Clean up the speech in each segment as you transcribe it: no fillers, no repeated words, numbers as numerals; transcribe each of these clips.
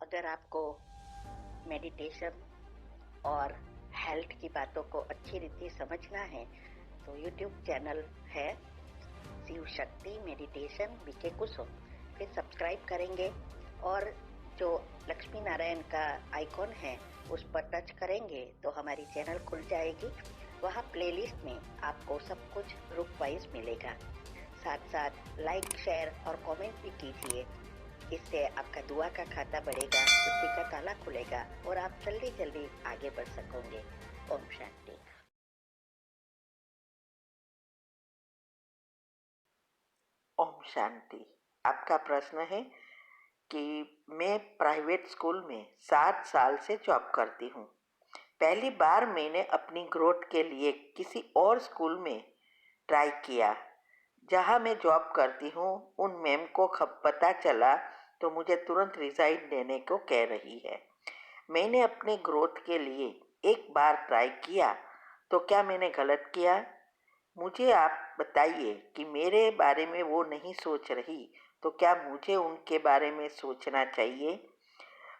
अगर आपको मेडिटेशन और हेल्थ की बातों को अच्छी रीति समझना है तो यूट्यूब चैनल है शिव शक्ति मेडिटेशन बीके कुसुम, फिर सब्सक्राइब करेंगे और जो लक्ष्मी नारायण का आइकॉन है उस पर टच करेंगे तो हमारी चैनल खुल जाएगी। वहाँ प्लेलिस्ट में आपको सब कुछ ग्रुप वाइज मिलेगा। साथ साथ लाइक शेयर और कमेंट भी कीजिए, इससे आपका दुआ का खाता बढ़ेगा, बुद्धि का ताला खुलेगा और आप जल्दी जल्दी आगे बढ़ सकोगे। ओम शांति। ओम शांति। आपका प्रश्न है कि मैं प्राइवेट स्कूल में 7 साल से जॉब करती हूँ। पहली बार मैंने अपनी ग्रोथ के लिए किसी और स्कूल में ट्राई किया। जहाँ मैं जॉब करती हूँ उन मैम को पता चला तो मुझे तुरंत रिजाइन देने को कह रही है। मैंने अपने ग्रोथ के लिए एक बार ट्राई किया तो क्या मैंने गलत किया? मुझे आप बताइए कि मेरे बारे में वो नहीं सोच रही तो क्या मुझे उनके बारे में सोचना चाहिए?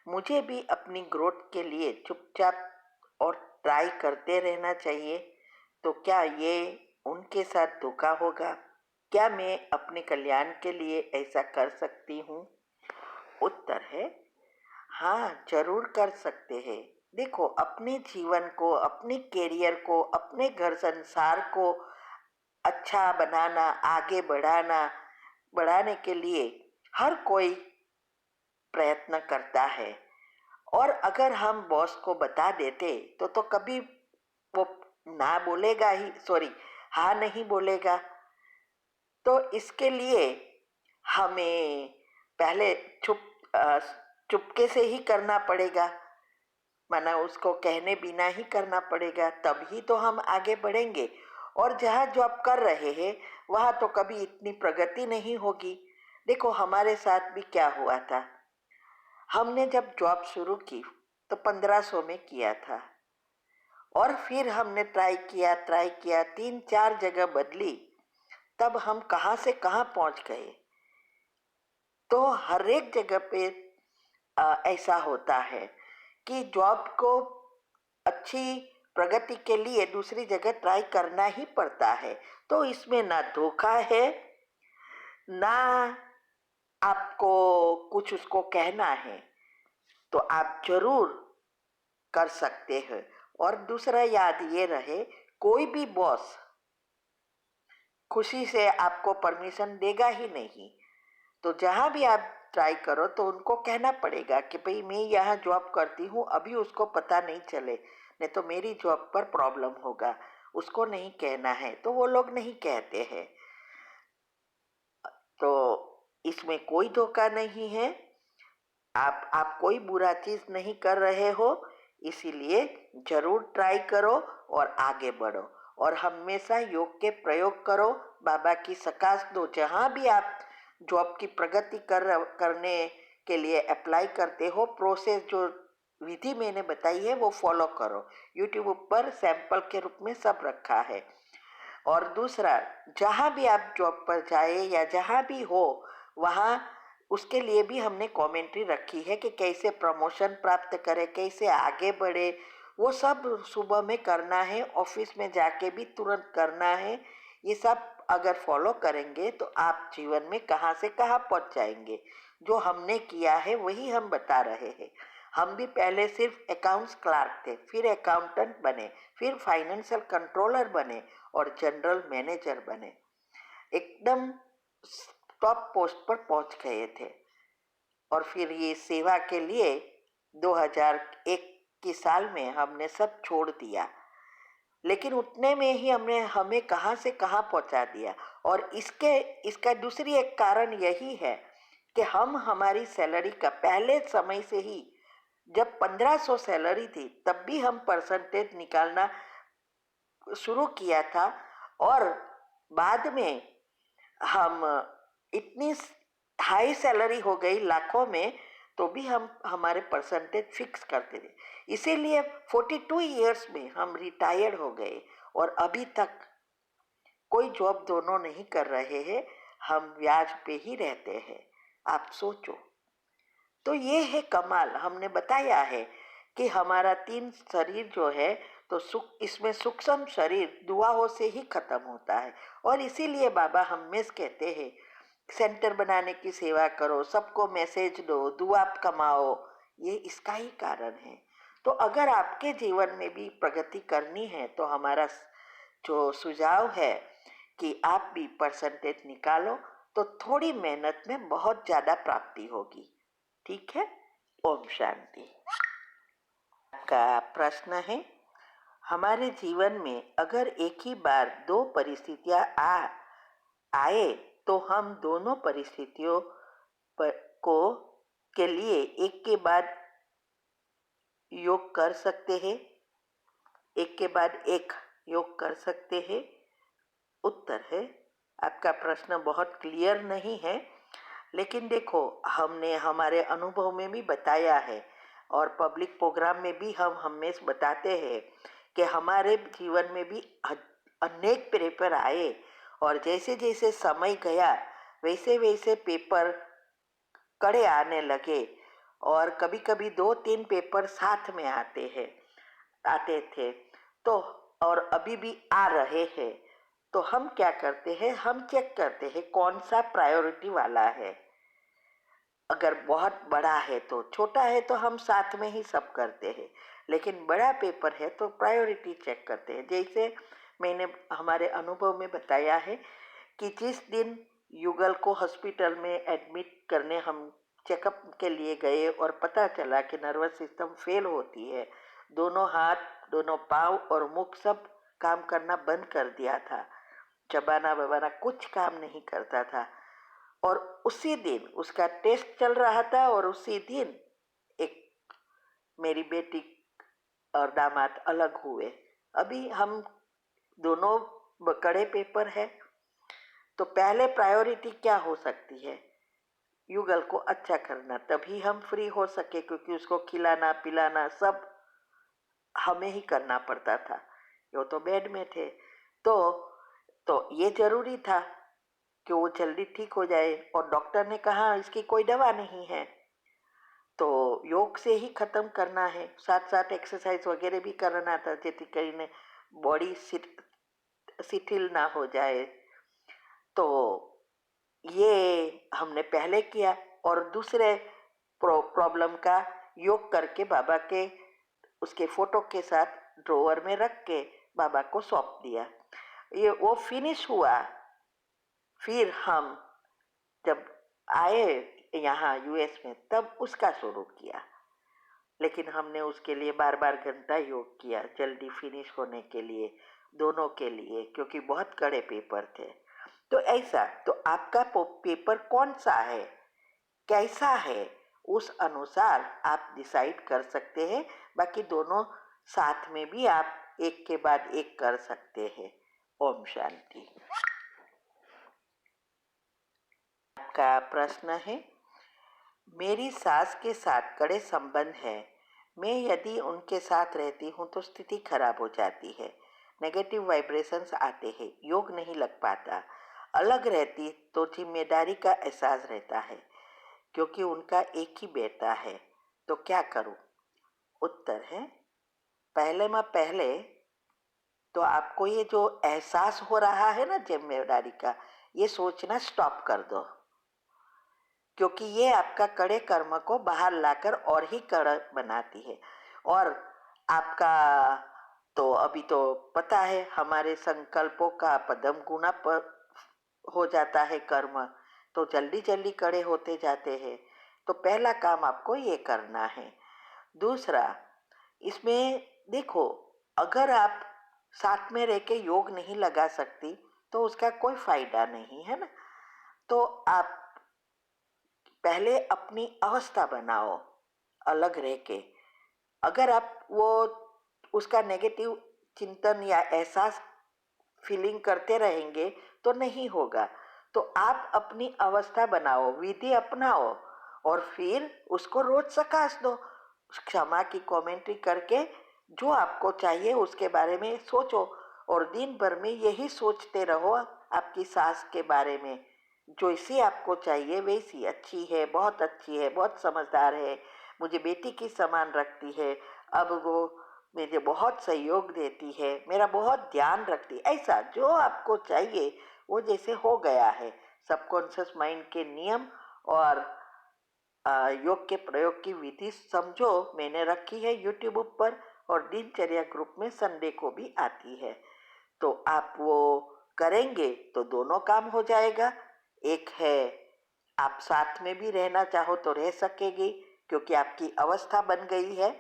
मुझे भी अपनी ग्रोथ के लिए चुपचाप और ट्राई करते रहना चाहिए तो क्या ये उनके साथ धोखा होगा? क्या मैं अपने कल्याण के लिए ऐसा कर सकती हूँ? उत्तर है हाँ, जरूर कर सकते हैं। देखो, अपने जीवन को, अपने कैरियर को, अपने घर संसार को अच्छा बनाना, आगे बढ़ाने के लिए हर कोई प्रयत्न करता है। और अगर हम बॉस को बता देते तो कभी वो ना बोलेगा ही, सॉरी, हाँ नहीं बोलेगा। तो इसके लिए हमें पहले चुपके से ही करना पड़ेगा, माना उसको कहने बिना ही करना पड़ेगा, तभी तो हम आगे बढ़ेंगे। और जहाँ जॉब कर रहे हैं वहाँ तो कभी इतनी प्रगति नहीं होगी। देखो, हमारे साथ भी क्या हुआ था। हमने जब जॉब शुरू की तो 1500 में किया था और फिर हमने ट्राई किया 3-4 जगह बदली, तब हम कहाँ से कहाँ पहुँच गए। तो हर एक जगह पे ऐसा होता है कि जॉब को अच्छी प्रगति के लिए दूसरी जगह ट्राई करना ही पड़ता है। तो इसमें ना धोखा है, ना आपको कुछ उसको कहना है, तो आप जरूर कर सकते हैं। और दूसरा याद ये रहे, कोई भी बॉस खुशी से आपको परमिशन देगा ही नहीं। तो जहाँ भी आप ट्राई करो तो उनको कहना पड़ेगा कि भाई मैं यहाँ जॉब करती हूँ, अभी उसको पता नहीं चले, नहीं तो मेरी जॉब पर प्रॉब्लम होगा। उसको नहीं कहना है तो वो लोग नहीं कहते हैं। तो इसमें कोई धोखा नहीं है। आप कोई बुरा चीज नहीं कर रहे हो, इसीलिए जरूर ट्राई करो और आगे बढ़ो। और हमेशा योग के प्रयोग करो, बाबा की सकाश दो। जहाँ भी आप जॉब की प्रगति करने के लिए अप्लाई करते हो, प्रोसेस जो विधि मैंने बताई है वो फॉलो करो। यूट्यूब पर सैंपल के रूप में सब रखा है। और दूसरा, जहाँ भी आप जॉब पर जाए या जहाँ भी हो वहाँ उसके लिए भी हमने कमेंट्री रखी है कि कैसे प्रमोशन प्राप्त करें, कैसे आगे बढ़े। वो सब सुबह में करना है, ऑफिस में जाके भी तुरंत करना है। ये सब अगर फॉलो करेंगे तो आप जीवन में कहाँ से कहाँ पहुँच जाएंगे। जो हमने किया है वही हम बता रहे हैं। हम भी पहले सिर्फ अकाउंट्स क्लार्क थे, फिर अकाउंटेंट बने, फिर फाइनेंशियल कंट्रोलर बने और जनरल मैनेजर बने। एकदम टॉप पोस्ट पर पहुंच गए थे। और फिर ये सेवा के लिए 2001 की साल में हमने सब छोड़ दिया, लेकिन उतने में ही हमने हमें कहाँ से कहाँ पहुंचा दिया। और इसका दूसरी एक कारण यही है कि हम हमारी सैलरी का पहले समय से ही, जब 1500 सैलरी थी तब भी हम परसेंटेज निकालना शुरू किया था। और बाद में हम इतनी हाई सैलरी हो गई लाखों में, तो भी हम हमारे परसेंटेज फिक्स करते थे। इसीलिए 42 इयर्स में हम रिटायर्ड हो गए और अभी तक कोई जॉब दोनों नहीं कर रहे हैं, हम ब्याज पे ही रहते हैं। आप सोचो। तो ये है कमाल। हमने बताया है कि हमारा 3 शरीर जो है, तो इसमें सूक्ष्म शरीर दुआओं से ही खत्म होता है। और इसीलिए बाबा हमेशा कहते हैं सेंटर बनाने की सेवा करो, सबको मैसेज दो, दुआ कमाओ। ये इसका ही कारण है। तो अगर आपके जीवन में भी प्रगति करनी है तो हमारा जो सुझाव है कि आप भी परसेंटेज निकालो, तो थोड़ी मेहनत में बहुत ज़्यादा प्राप्ति होगी। ठीक है। ओम शांति। आपका प्रश्न है, हमारे जीवन में अगर एक ही बार 2 परिस्थितियां आए तो हम दोनों परिस्थितियों पर को के लिए एक के बाद योग कर सकते हैं, एक के बाद एक योग कर सकते हैं। उत्तर है, आपका प्रश्न बहुत क्लियर नहीं है, लेकिन देखो हमने हमारे अनुभव में भी बताया है और पब्लिक प्रोग्राम में भी हम हमेशा बताते हैं कि हमारे जीवन में भी अनेक पेपर आए और जैसे जैसे समय गया वैसे वैसे पेपर कड़े आने लगे और कभी कभी 2-3 पेपर साथ में आते थे। तो और अभी भी आ रहे हैं। तो हम क्या करते हैं, हम चेक करते हैं कौन सा प्रायोरिटी वाला है। अगर बहुत बड़ा है तो, छोटा है तो हम साथ में ही सब करते हैं, लेकिन बड़ा पेपर है तो प्रायोरिटी चेक करते हैं। जैसे मैंने हमारे अनुभव में बताया है कि जिस दिन युगल को हॉस्पिटल में एडमिट करने हम चेकअप के लिए गए और पता चला कि नर्वस सिस्टम फेल होती है, दोनों हाथ, दोनों पाँव और मुख सब काम करना बंद कर दिया था, चबाना बबाना कुछ काम नहीं करता था। और उसी दिन उसका टेस्ट चल रहा था और उसी दिन एक मेरी बेटी और दामाद अलग हुए। अभी हम दोनों कड़े पेपर है, तो पहले प्रायोरिटी क्या हो सकती है, युगल को अच्छा करना, तभी हम फ्री हो सके, क्योंकि उसको खिलाना पिलाना सब हमें ही करना पड़ता था, वो तो बेड में थे। तो ये जरूरी था कि वो जल्दी ठीक हो जाए और डॉक्टर ने कहा इसकी कोई दवा नहीं है, तो योग से ही खत्म करना है। साथ साथ एक्सरसाइज वगैरह भी करना था જેથી કરીને बॉडी शिथिल ना हो जाए। तो ये हमने पहले किया और दूसरे प्रॉब्लम का योग करके बाबा के उसके फोटो के साथ ड्रॉवर में रख के बाबा को सौंप दिया। ये वो फिनिश हुआ। फिर हम जब आए यहाँ यूएस में तब उसका शुरू किया, लेकिन हमने उसके लिए बार बार घंटा योग किया जल्दी फिनिश होने के लिए, दोनों के लिए, क्योंकि बहुत कड़े पेपर थे। तो ऐसा, तो आपका पेपर कौन सा है, कैसा है, उस अनुसार आप डिसाइड कर सकते हैं। बाकी दोनों साथ में भी आप एक के बाद एक कर सकते हैं। ओम शांति। आपका प्रश्न है, मेरी सास के साथ कड़े संबंध है, मैं यदि उनके साथ रहती हूँ तो स्थिति खराब हो जाती है, नेगेटिव वाइब्रेशंस आते हैं, योग नहीं लग पाता। अलग रहती तो जिम्मेदारी का एहसास रहता है, क्योंकि उनका एक ही बेटा है, तो क्या करूं? उत्तर है, पहले तो आपको ये जो एहसास हो रहा है ना जिम्मेदारी का, ये सोचना स्टॉप कर दो, क्योंकि ये आपका कड़े कर्म को बाहर लाकर और ही कड़ा बनाती है। और आपका तो अभी तो पता है हमारे संकल्पों का पदम गुना पर हो जाता है कर्म, तो जल्दी जल्दी कड़े होते जाते हैं। तो पहला काम आपको ये करना है। दूसरा, इसमें देखो, अगर आप साथ में रह के योग नहीं लगा सकती तो उसका कोई फायदा नहीं है ना। तो आप पहले अपनी अवस्था बनाओ अलग रह के। अगर आप वो उसका नेगेटिव चिंतन या एहसास फीलिंग करते रहेंगे तो नहीं होगा। तो आप अपनी अवस्था बनाओ, विधि अपनाओ और फिर उसको रोज सकाश दो, क्षमा की कमेंट्री करके जो आपको चाहिए उसके बारे में सोचो और दिन भर में यही सोचते रहो आपकी सास के बारे में जैसी आपको चाहिए वैसी, अच्छी है, बहुत समझदार है, मुझे बेटी की समान रखती है, अब वो मुझे बहुत सहयोग देती है, मेरा बहुत ध्यान रखती है, ऐसा जो आपको चाहिए वो जैसे हो गया है। सबकॉन्शियस माइंड के नियम और योग के प्रयोग की विधि समझो, मैंने रखी है यूट्यूब पर, और दिनचर्या ग्रुप में संडे को भी आती है। तो आप वो करेंगे तो दोनों काम हो जाएगा। एक है, आप साथ में भी रहना चाहो तो रह सकेंगे क्योंकि आपकी अवस्था बन गई है,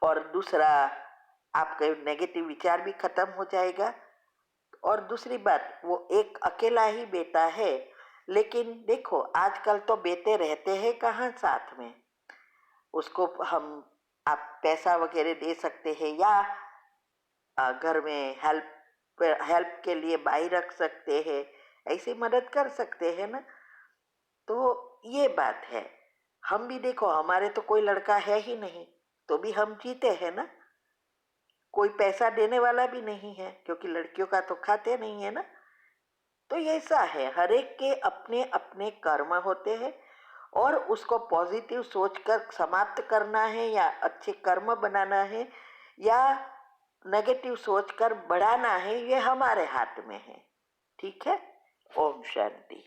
और दूसरा, आपके नेगेटिव विचार भी खत्म हो जाएगा। और दूसरी बात, वो एक अकेला ही बेटा है, लेकिन देखो आजकल तो बेटे रहते हैं कहाँ साथ में, उसको हम आप पैसा वगैरह दे सकते हैं, या घर में हेल्प हेल्प के लिए बाई रख सकते हैं, ऐसी मदद कर सकते हैं ना। तो ये बात है। हम भी देखो, हमारे तो कोई लड़का है ही नहीं, तो भी हम जीते हैं ना, कोई पैसा देने वाला भी नहीं है क्योंकि लड़कियों का तो खाते नहीं है ना। तो ये ऐसा है, हर एक के अपने अपने कर्म होते हैं, और उसको पॉजिटिव सोचकर समाप्त करना है या अच्छे कर्म बनाना है, या नेगेटिव सोचकर बढ़ाना है, ये हमारे हाथ में है। ठीक है। ओम शांति।